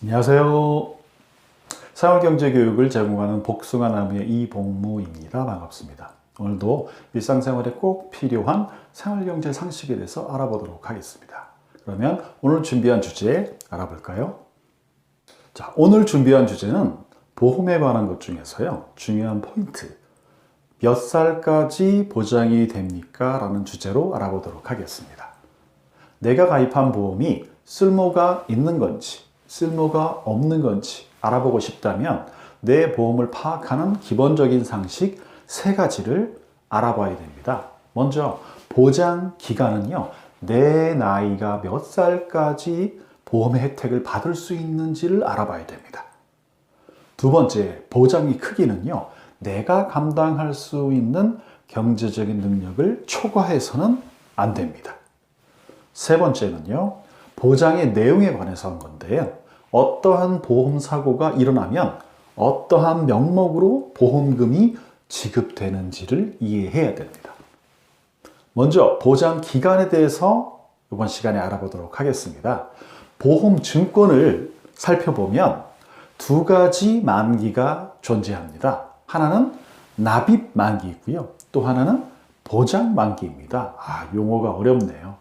안녕하세요. 생활경제교육을 제공하는 복숭아나무의 이복무입니다. 반갑습니다. 오늘도 일상생활에 꼭 필요한 생활경제 상식에 대해서 알아보도록 하겠습니다. 그러면 오늘 준비한 주제 알아볼까요? 자, 오늘 준비한 주제는 보험에 관한 것 중에서요. 중요한 포인트. 몇 살까지 보장이 됩니까? 라는 주제로 알아보도록 하겠습니다. 내가 가입한 보험이 쓸모가 있는 건지 쓸모가 없는 건지 알아보고 싶다면 내 보험을 파악하는 기본적인 상식 3가지를 알아봐야 됩니다. 먼저 보장 기간은요. 내 나이가 몇 살까지 보험의 혜택을 받을 수 있는지를 알아봐야 됩니다. 두 번째, 보장의 크기는요. 내가 감당할 수 있는 경제적인 능력을 초과해서는 안 됩니다. 세 번째는요. 보장의 내용에 관해서 한 건데요. 어떠한 보험 사고가 일어나면 어떠한 명목으로 보험금이 지급되는지를 이해해야 됩니다. 먼저 보장 기간에 대해서 이번 시간에 알아보도록 하겠습니다. 보험 증권을 살펴보면 2가지 만기가 존재합니다. 하나는 납입 만기이고요. 또 하나는 보장 만기입니다. 용어가 어렵네요.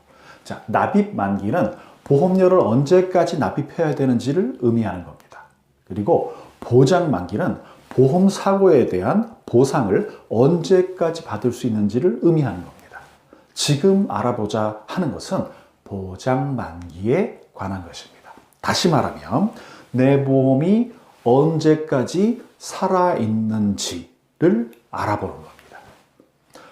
자, 납입 만기는 보험료를 언제까지 납입해야 되는지를 의미하는 겁니다. 그리고 보장 만기는 보험 사고에 대한 보상을 언제까지 받을 수 있는지를 의미하는 겁니다. 지금 알아보자 하는 것은 보장 만기에 관한 것입니다. 다시 말하면 내 보험이 언제까지 살아있는지를 알아보는 겁니다.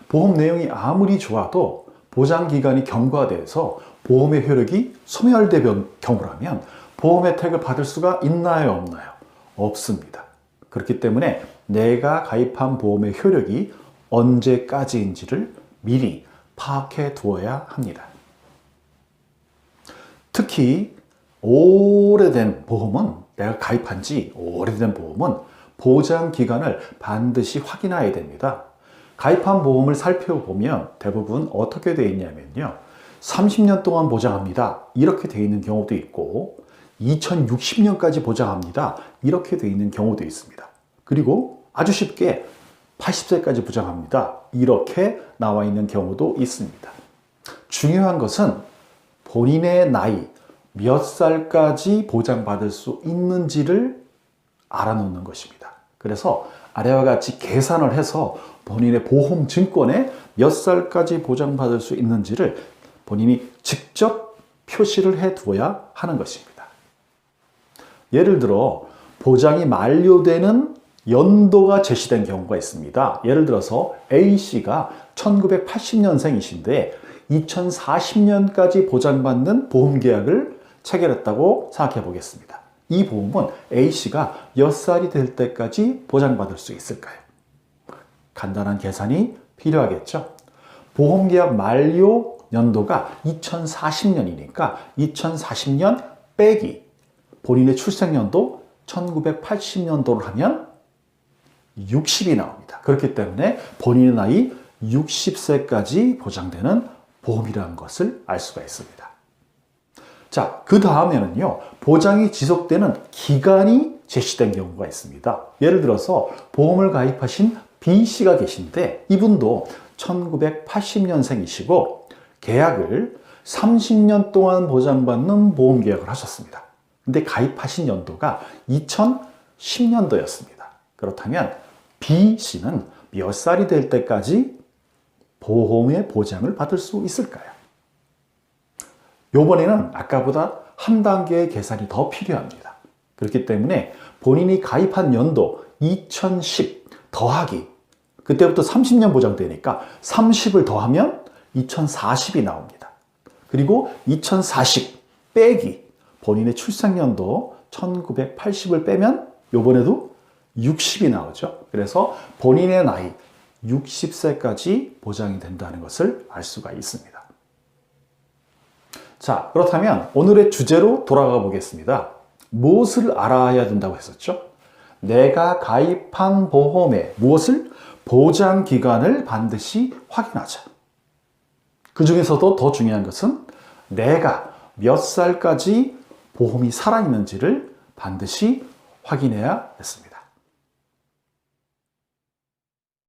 보험 내용이 아무리 좋아도 보장 기간이 경과돼서 보험의 효력이 소멸된 경우라면 보험 혜택을 받을 수가 있나요? 없나요? 없습니다. 그렇기 때문에 내가 가입한 보험의 효력이 언제까지인지를 미리 파악해 두어야 합니다. 특히 오래된 보험은 내가 가입한 지 오래된 보험은 보장 기간을 반드시 확인해야 됩니다. 가입한 보험을 살펴보면 대부분 어떻게 되어 있냐면요. 30년 동안 보장합니다. 이렇게 되어 있는 경우도 있고 2060년까지 보장합니다. 이렇게 되어 있는 경우도 있습니다. 그리고 아주 쉽게 80세까지 보장합니다. 이렇게 나와 있는 경우도 있습니다. 중요한 것은 본인의 나이 몇 살까지 보장받을 수 있는지를 알아놓는 것입니다. 그래서 아래와 같이 계산을 해서 본인의 보험 증권에 몇 살까지 보장받을 수 있는지를 본인이 직접 표시를 해 두어야 하는 것입니다. 예를 들어 보장이 만료되는 연도가 제시된 경우가 있습니다. 예를 들어서 A씨가 1980년생이신데 2040년까지 보장받는 보험계약을 체결했다고 생각해 보겠습니다. 이 보험은 A씨가 몇 살이 될 때까지 보장받을 수 있을까요? 간단한 계산이 필요하겠죠. 보험계약 만료 연도가 2040년이니까 2040년 빼기 본인의 출생연도 1980년도를 하면 60이 나옵니다. 그렇기 때문에 본인의 나이 60세까지 보장되는 보험이라는 것을 알 수가 있습니다. 자, 그 다음에는요, 보장이 지속되는 기간이 제시된 경우가 있습니다. 예를 들어서 보험을 가입하신 B씨가 계신데 이분도 1980년생이시고 계약을 30년 동안 보장받는 보험 계약을 하셨습니다. 근데 가입하신 연도가 2010년도였습니다. 그렇다면 B씨는 몇 살이 될 때까지 보험의 보장을 받을 수 있을까요? 이번에는 아까보다 한 단계의 계산이 더 필요합니다. 그렇기 때문에 본인이 가입한 연도 2010 더하기 그때부터 30년 보장되니까 30을 더하면 2040이 나옵니다. 그리고 2040 빼기 본인의 출생연도 1980을 빼면 이번에도 60이 나오죠. 그래서 본인의 나이 60세까지 보장이 된다는 것을 알 수가 있습니다. 자, 그렇다면 오늘의 주제로 돌아가 보겠습니다. 무엇을 알아야 된다고 했었죠? 내가 가입한 보험에 무엇을? 보장 기간을 반드시 확인하자. 그 중에서도 더 중요한 것은 내가 몇 살까지 보험이 살아있는지를 반드시 확인해야 했습니다.